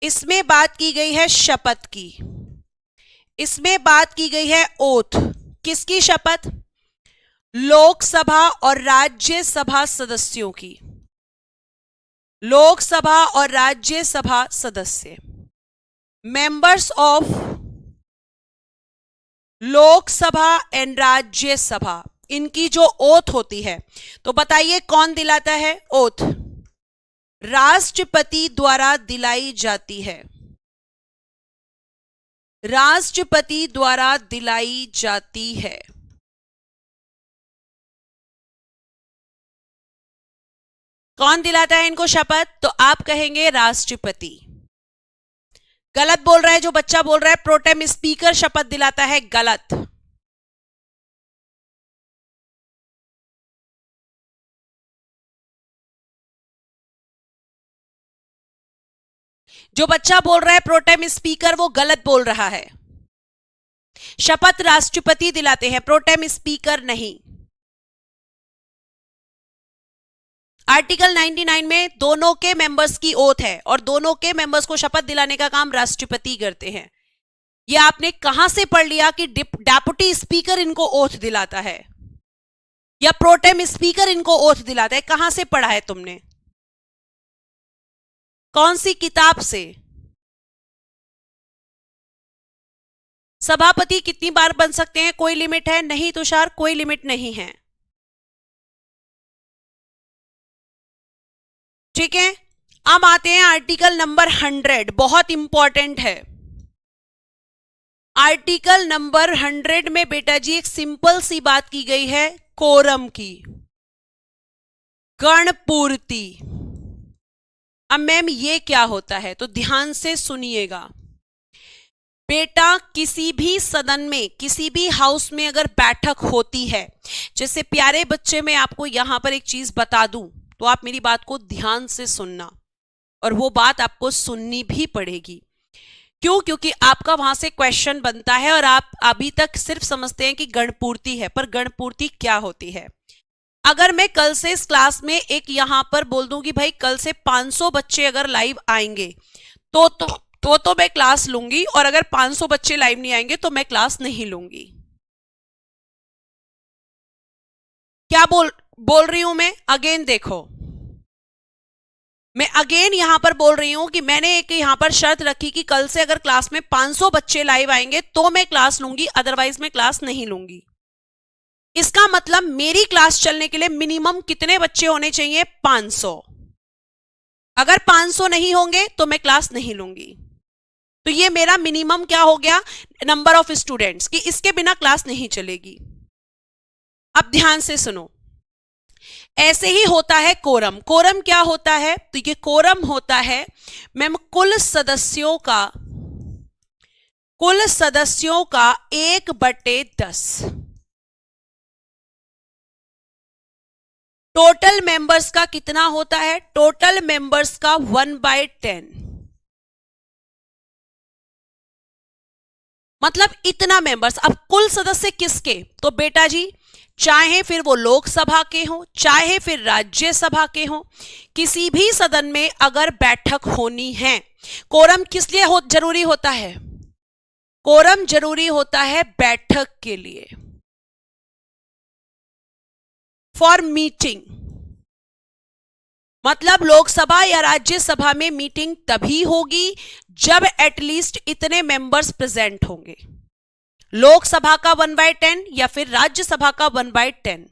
इसमें बात की गई है शपथ की, इसमें बात की गई है ओथ। किसकी शपथ, लोकसभा और राज्यसभा सदस्यों की, लोकसभा और राज्यसभा सदस्य, members of Lok Sabha and Rajya Sabha, इनकी जो ओथ होती है, तो बताइए कौन दिलाता है ओथ, राष्ट्रपति द्वारा दिलाई जाती है। राष्ट्रपति द्वारा दिलाई जाती है। कौन दिलाता है इनको शपथ? तो आप कहेंगे राष्ट्रपति। गलत बोल रहा है जो बच्चा, बोल रहा है प्रोटेम स्पीकर शपथ दिलाता है, गलत। जो बच्चा बोल रहा है प्रोटेम स्पीकर, वो गलत बोल रहा है। शपथ राष्ट्रपति दिलाते हैं, प्रोटेम स्पीकर नहीं। आर्टिकल 99 में दोनों के मेंबर्स की ओथ है और दोनों के मेंबर्स को शपथ दिलाने का काम राष्ट्रपति करते हैं। ये आपने कहां से पढ़ लिया कि डेप्यूटी स्पीकर इनको ओथ दिलाता है या प्रोटेम स्पीकर इनको ओथ दिलाता है? कहां से पढ़ा है तुमने? कौन सी किताब से? सभापति कितनी बार बन सकते हैं? कोई लिमिट है? नहीं तुषार, कोई लिमिट नहीं है। ठीक है, अब आते हैं आर्टिकल नंबर 100, बहुत इंपॉर्टेंट है। आर्टिकल नंबर 100 में बेटा जी एक सिंपल सी बात की गई है, कोरम की, गणपूर्ति। अब मैम ये क्या होता है? तो ध्यान से सुनिएगा बेटा, किसी भी सदन में, किसी भी हाउस में अगर बैठक होती है, जैसे प्यारे बच्चे मैं आपको यहां पर एक चीज बता दूं, तो आप मेरी बात को ध्यान से सुनना, और वो बात आपको सुननी भी पड़ेगी। क्यों? क्योंकि आपका वहां से क्वेश्चन बनता है और आप अभी तक सिर्फ समझते हैं कि गणपूर्ति है, पर गणपूर्ति क्या होती है। अगर मैं कल से इस क्लास में एक यहां पर बोल दूं कि भाई कल से 500 बच्चे अगर लाइव आएंगे तो मैं क्लास लूंगी, और अगर 500 बच्चे लाइव नहीं आएंगे तो मैं क्लास नहीं लूंगी। क्या बोल रही हूं मैं? अगेन देखो, मैं अगेन यहां पर बोल रही हूं कि मैंने एक यहां पर शर्त रखी कि कल से अगर क्लास में 500 बच्चे लाइव आएंगे तो मैं क्लास लूंगी, अदरवाइज मैं क्लास नहीं लूंगी। इसका मतलब मेरी क्लास चलने के लिए मिनिमम कितने बच्चे होने चाहिए? 500। अगर 500 नहीं होंगे तो मैं क्लास नहीं लूंगी। तो ये मेरा मिनिमम क्या हो गया? नंबर ऑफ स्टूडेंट्स, कि इसके बिना क्लास नहीं चलेगी। अब ध्यान से सुनो, ऐसे ही होता है कोरम। कोरम क्या होता है? तो ये कोरम होता है मैम कुल सदस्यों का 1/10। टोटल मेंबर्स का कितना होता है? टोटल मेंबर्स का 1/10। मतलब इतना मेंबर्स। अब कुल सदस्य किसके? तो बेटा जी चाहे फिर वो लोकसभा के हो, चाहे फिर राज्यसभा के हो, किसी भी सदन में अगर बैठक होनी है, कोरम किस लिए जरूरी होता है? कोरम जरूरी होता है बैठक के लिए, फॉर मीटिंग। मतलब लोकसभा या राज्यसभा में मीटिंग तभी होगी जब एटलीस्ट इतने मेंबर्स प्रेजेंट होंगे। लोकसभा का 1/10 या फिर राज्यसभा का 1/10।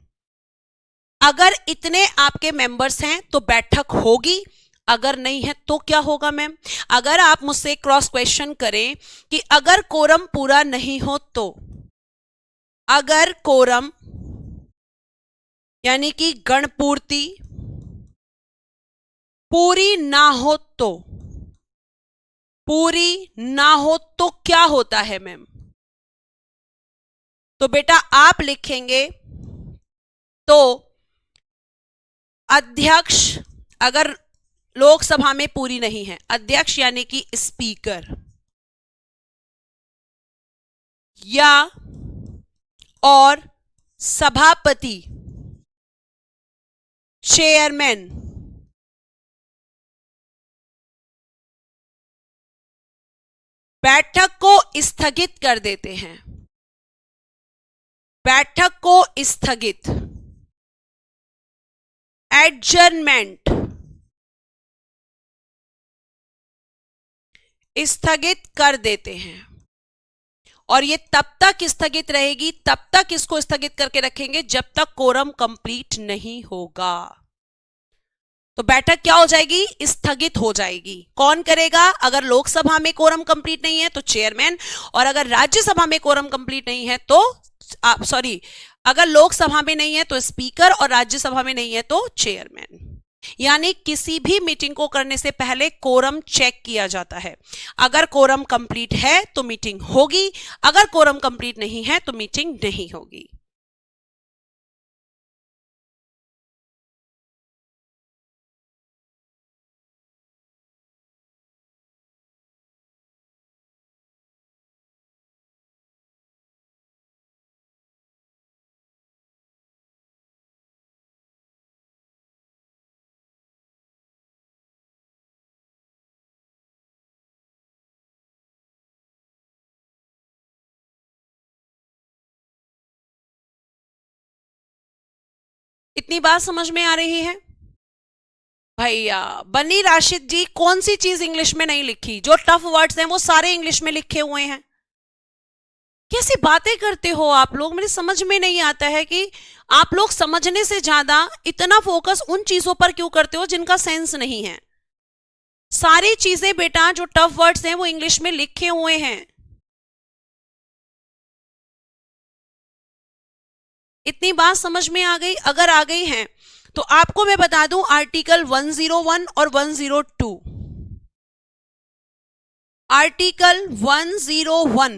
अगर इतने आपके मेंबर्स हैं तो बैठक होगी, अगर नहीं है तो क्या होगा मैम? अगर आप मुझसे क्रॉस क्वेश्चन करें कि अगर कोरम पूरा नहीं हो तो, अगर कोरम यानी कि गणपूर्ति पूरी ना हो तो क्या होता है मैम? तो बेटा आप लिखेंगे तो अध्यक्ष, अगर लोकसभा में पूरी नहीं है, अध्यक्ष यानी कि स्पीकर, या और सभापति, चेयरमैन, बैठक को स्थगित कर देते हैं। बैठक को स्थगित, एडजर्नमेंट, स्थगित कर देते हैं। और ये तब तक स्थगित रहेगी, तब तक इसको स्थगित करके रखेंगे जब तक कोरम कंप्लीट नहीं होगा। तो बैठक क्या हो जाएगी? स्थगित हो जाएगी। कौन करेगा? अगर लोकसभा में कोरम कंप्लीट नहीं है तो चेयरमैन, और अगर राज्यसभा में कोरम कंप्लीट नहीं है तो सॉरी, अगर लोकसभा में नहीं है तो स्पीकर और राज्यसभा में नहीं है तो चेयरमैन। यानी किसी भी मीटिंग को करने से पहले कोरम चेक किया जाता है। अगर कोरम कंप्लीट है तो मीटिंग होगी, अगर कोरम कंप्लीट नहीं है तो मीटिंग नहीं होगी। इतनी बात समझ में आ रही है? भैया बनी राशिद जी, कौन सी चीज इंग्लिश में नहीं लिखी? जो टफ वर्ड्स हैं वो सारे इंग्लिश में लिखे हुए हैं। कैसी बातें करते हो आप लोग? मेरे समझ में नहीं आता है कि आप लोग समझने से ज्यादा इतना फोकस उन चीजों पर क्यों करते हो जिनका सेंस नहीं है। सारी चीजें बेटा जो टफ वर्ड्स हैं वो इंग्लिश में लिखे हुए हैं। इतनी बात समझ में आ गई? अगर आ गई है तो आपको मैं बता दूं आर्टिकल 101 और 102। आर्टिकल 101,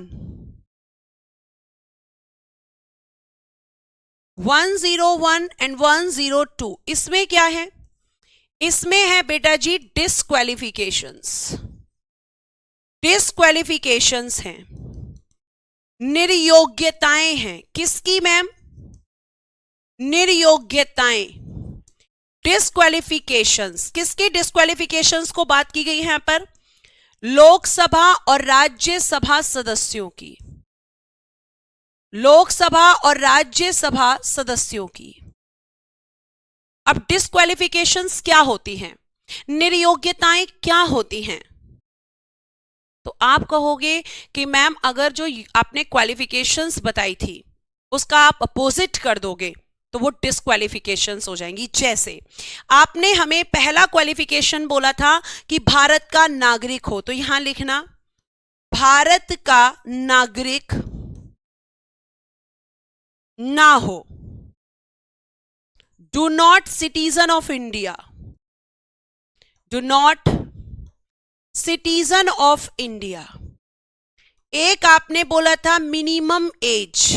101 एंड 102, इसमें क्या है? इसमें है बेटा जी डिस्क्वालिफिकेशंस। डिस्क्वालिफिकेशंस हैं, निर्योग्यताएं हैं। किसकी मैम? निर्योग्यताएं। डिस्क्वालिफिकेशंस, किसकी डिस्क्वालिफिकेशंस को बात की गई है यहां पर? लोकसभा और राज्यसभा सदस्यों की। लोकसभा और राज्यसभा सदस्यों की। अब डिस्क्वालिफिकेशंस क्या होती हैं? निर्योग्यताएं क्या होती हैं? तो आप कहोगे कि मैम अगर जो आपने क्वालिफिकेशंस बताई थी उसका आप अपोजिट कर दोगे तो वो डिस्क्वालिफिकेशंस हो जाएंगी। जैसे आपने हमें पहला क्वालिफिकेशन बोला था कि भारत का नागरिक हो, तो यहां लिखना भारत का नागरिक ना हो, do not citizen of India, do not citizen of India. एक आपने बोला था मिनिमम एज,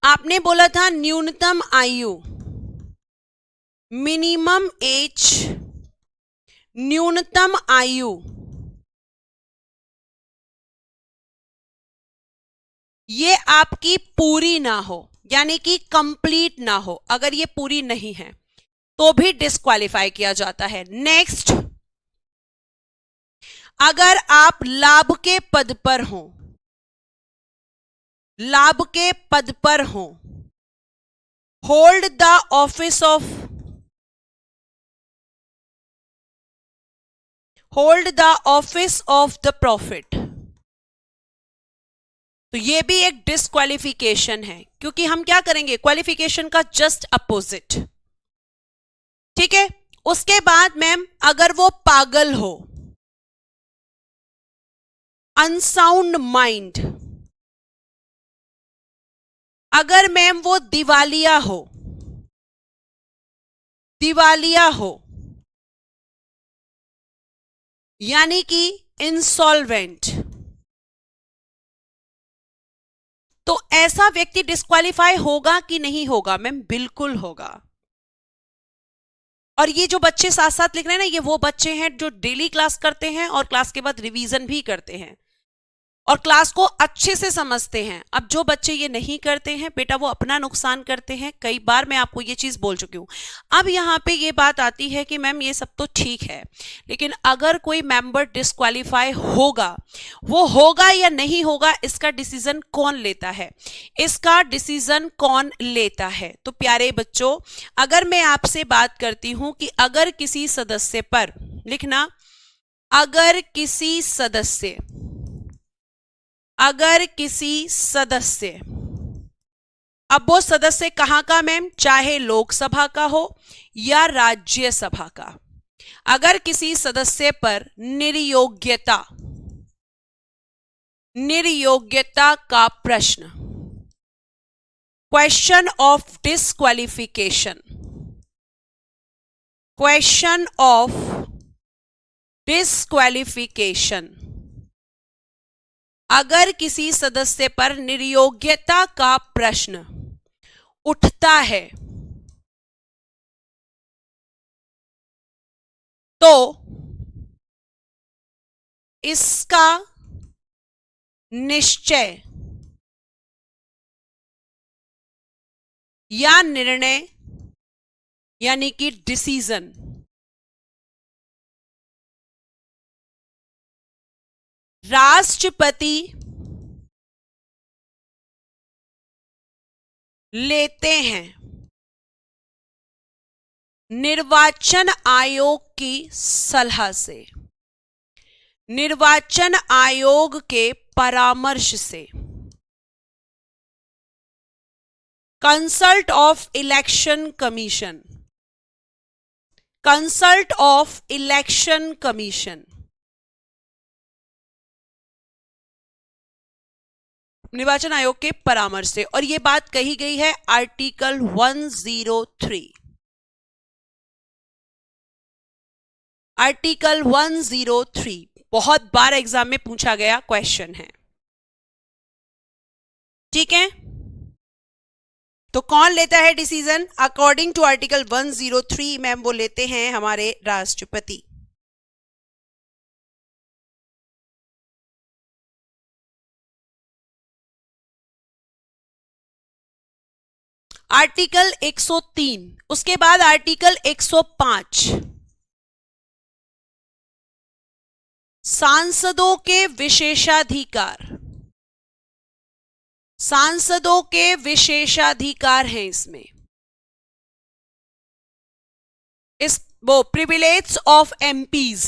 आपने बोला था न्यूनतम आयु, मिनिमम एज, न्यूनतम आयु। ये आपकी पूरी ना हो, यानी कि कंप्लीट ना हो। अगर ये पूरी नहीं है तो भी डिस्क्वालीफाई किया जाता है। नेक्स्ट, अगर आप लाभ के पद पर हो, लाभ के पद पर हो, hold the office of, hold the office of the profit, तो ये भी एक डिस्क्वालिफिकेशन है। क्योंकि हम क्या करेंगे, क्वालिफिकेशन का जस्ट अपोजिट। ठीक है। उसके बाद मैम अगर वो पागल हो, अनसाउंड माइंड, अगर मैम वो दिवालिया हो, दिवालिया हो यानी कि इंसॉल्वेंट, तो ऐसा व्यक्ति डिस्क्वालीफाई होगा कि नहीं होगा? मैम बिल्कुल होगा। और ये जो बच्चे साथ साथ लिख रहे हैं ना, ये वो बच्चे हैं जो डेली क्लास करते हैं और क्लास के बाद रिवीजन भी करते हैं और क्लास को अच्छे से समझते हैं। अब जो बच्चे ये नहीं करते हैं बेटा वो अपना नुकसान करते हैं। कई बार मैं आपको ये चीज बोल चुकी हूं। अब यहाँ पे ये बात आती है कि मैम ये सब तो ठीक है, लेकिन अगर कोई मेंबर डिस्क्वालीफाई होगा, वो होगा या नहीं होगा, इसका डिसीजन कौन लेता है? इसका डिसीजन कौन लेता है? तो प्यारे बच्चों, अगर मैं आपसे बात करती हूं कि अगर किसी सदस्य पर, लिखना, अगर किसी सदस्य, अगर किसी सदस्य, अब वो सदस्य कहां का मैम, चाहे लोकसभा का हो या राज्यसभा का, अगर किसी सदस्य पर निर्योग्यता का प्रश्न, क्वेश्चन ऑफ डिस्क्वालिफिकेशन, अगर किसी सदस्य पर निर्योग्यता का प्रश्न उठता है तो इसका निश्चय या निर्णय यानी कि डिसीजन राष्ट्रपति लेते हैं निर्वाचन आयोग की सलाह से, निर्वाचन आयोग के परामर्श से। Consult of election commission, consult of election commission, निर्वाचन आयोग के परामर्श से। और यह बात कही गई है आर्टिकल 103, आर्टिकल 103 बहुत बार एग्जाम में पूछा गया क्वेश्चन है, ठीक है। तो कौन लेता है decision? According to article 103 ma'am वो लेते हैं हमारे राष्ट्रपति। आर्टिकल 103, उसके बाद आर्टिकल 105, सांसदों के विशेषाधिकार, सांसदों के विशेषाधिकार हैं इसमें। इस वो प्रिविलेज ऑफ एमपीज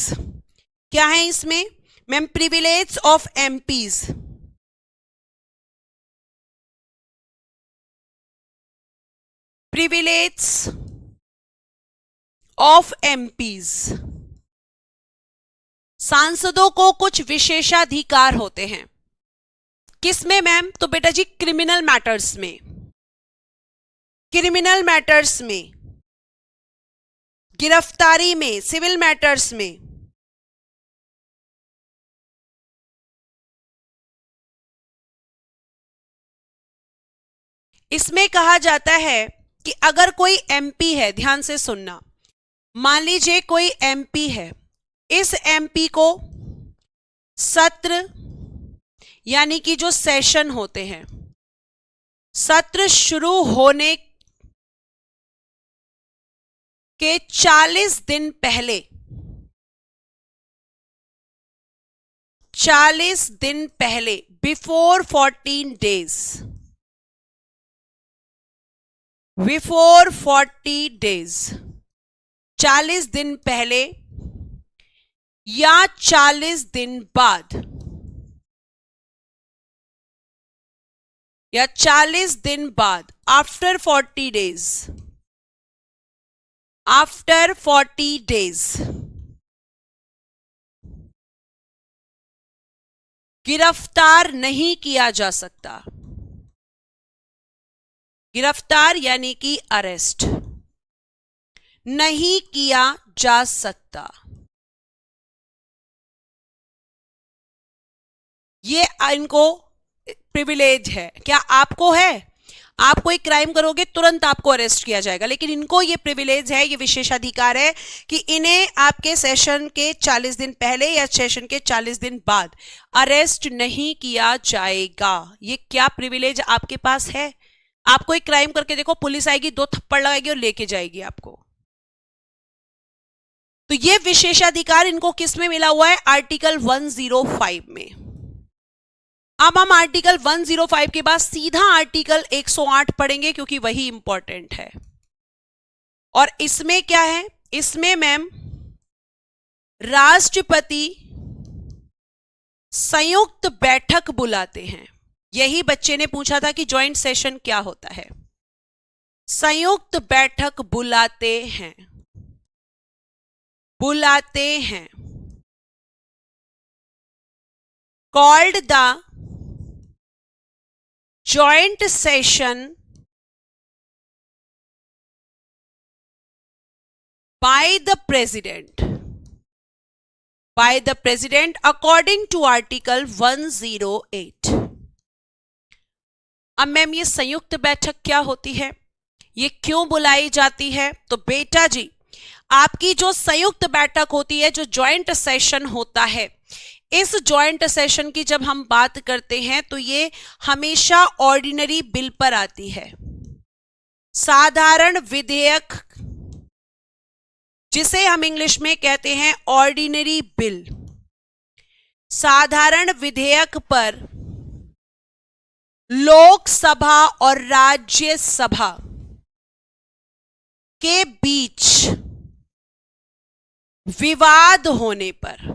क्या है इसमें ma'am? Privilege of MPs, privilege of MPs, सांसदों को कुछ विशेषाधिकार होते हैं। किसमें मैम? तो बेटा जी क्रिमिनल मैटर्स में, क्रिमिनल मैटर्स में, गिरफ्तारी में, सिविल मैटर्स में। इसमें कहा जाता है कि अगर कोई एमपी है, ध्यान से सुनना, मान लीजिए कोई एमपी है, इस एमपी को सत्र यानी कि जो सेशन होते हैं, सत्र शुरू होने के 40 दिन पहले, 40 दिन पहले, बिफोर 14 डेज, बिफोर 40 डेज, 40 दिन पहले या 40 दिन बाद, या 40 दिन बाद, आफ्टर 40 डेज, आफ्टर 40 डेज गिरफ्तार नहीं किया जा सकता। गिरफ्तार यानी कि अरेस्ट नहीं किया जा सकता। ये इनको प्रिविलेज है। क्या आपको है? आप कोई क्राइम करोगे तुरंत आपको अरेस्ट किया जाएगा, लेकिन इनको ये प्रिविलेज है, ये विशेषाधिकार है कि इन्हें आपके सेशन के 40 दिन पहले या सेशन के 40 दिन बाद अरेस्ट नहीं किया जाएगा। ये क्या प्रिविलेज आपके पास है? आप कोई क्राइम करके देखो, पुलिस आएगी, 2 थप्पड़ लगाएगी और लेके जाएगी आपको। तो ये विशेषाधिकार इनको किस में मिला हुआ है? आर्टिकल 105 में। अब हम आर्टिकल 105 के बाद सीधा आर्टिकल 108 पढ़ेंगे क्योंकि वही इंपॉर्टेंट है। और इसमें क्या है? इसमें मैम राष्ट्रपति संयुक्त बैठक बुलाते हैं। यही बच्चे ने पूछा था कि ज्वाइंट सेशन क्या होता है। संयुक्त बैठक बुलाते हैं, बुलाते हैं। Called the joint session by the president, by the president according to article 108। अब मैम ये संयुक्त बैठक क्या होती है, ये क्यों बुलाई जाती है? तो बेटा जी, आपकी जो संयुक्त बैठक होती है, जो जॉइंट सेशन होता है, इस जॉइंट सेशन की जब हम बात करते हैं तो ये हमेशा ऑर्डिनरी बिल पर आती है। साधारण विधेयक, जिसे हम इंग्लिश में कहते हैं ऑर्डिनरी बिल, साधारण विधेयक पर लोकसभा और राज्यसभा के बीच विवाद होने पर,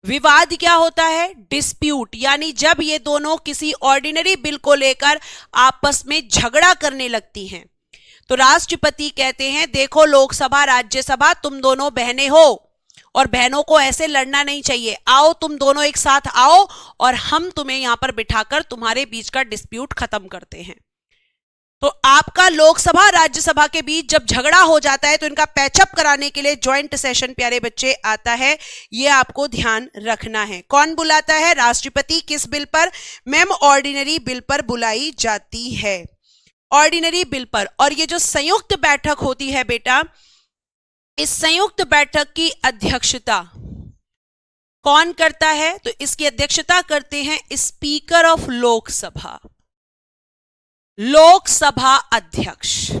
विवाद क्या होता है? डिस्प्यूट, यानी जब ये दोनों किसी ऑर्डिनरी बिल को लेकर आपस में झगड़ा करने लगती हैं तो राष्ट्रपति कहते हैं देखो लोकसभा राज्यसभा तुम दोनों बहनें हो और बहनों को ऐसे लड़ना नहीं चाहिए, आओ तुम दोनों एक साथ आओ और हम तुम्हें यहां पर बिठाकर तुम्हारे बीच का डिस्प्यूट खत्म करते हैं। तो आपका लोकसभा राज्यसभा के बीच जब झगड़ा हो जाता है तो इनका पैचअप कराने के लिए जॉइंट सेशन प्यारे बच्चे आता है, ये आपको ध्यान रखना है। कौन बुलाता है? राष्ट्रपति। किस बिल पर? मैम ऑर्डिनरी बिल पर बुलाई जाती है, ऑर्डिनरी बिल पर। और ये जो संयुक्त बैठक होती है बेटा, इस संयुक्त बैठक की अध्यक्षता कौन करता है? तो इसकी अध्यक्षता करते हैं स्पीकर ऑफ लोकसभा, लोकसभा अध्यक्ष,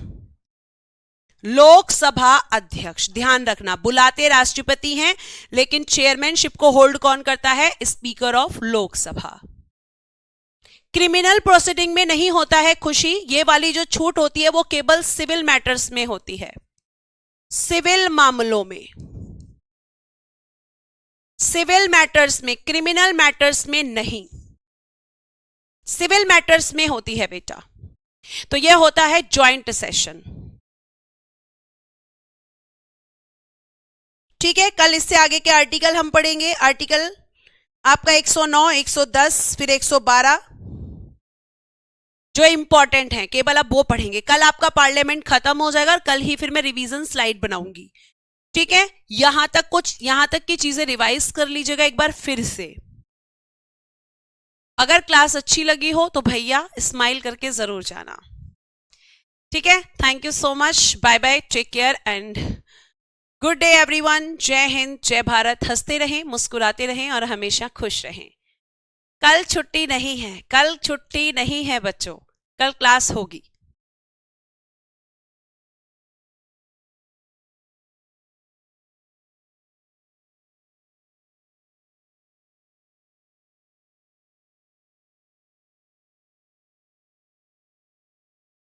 लोकसभा अध्यक्ष। ध्यान रखना, बुलाते राष्ट्रपति हैं लेकिन चेयरमैनशिप को होल्ड कौन करता है? Speaker of Lok Sabha. Criminal proceeding में नहीं होता है खुशी, ये वाली जो छूट होती है वो केवल सिविल मैटर्स में होती है, सिविल मामलों में, सिविल मैटर्स में, क्रिमिनल मैटर्स में नहीं, सिविल मैटर्स में होती है बेटा। तो यह होता है जॉइंट सेशन। ठीक है, कल इससे आगे के आर्टिकल हम पढ़ेंगे। आर्टिकल आपका 109, 110, फिर 112 जो इंपॉर्टेंट है, केवल आप वो पढ़ेंगे। कल आपका पार्लियामेंट खत्म हो जाएगा और कल ही फिर मैं रिवीजन स्लाइड बनाऊंगी। ठीक है, यहां तक की चीजें रिवाइज कर लीजिएगा एक बार फिर से। अगर क्लास अच्छी लगी हो तो भैया स्माइल करके जरूर जाना। ठीक है, thank you so much, bye bye, take care and good day everyone. जय हिंद, जय भारत। हंसते रहें, मुस्कुराते रहें और हमेशा खुश रहें। कल छुट्टी नहीं है, कल छुट्टी नहीं है बच्चों, कल क्लास होगी।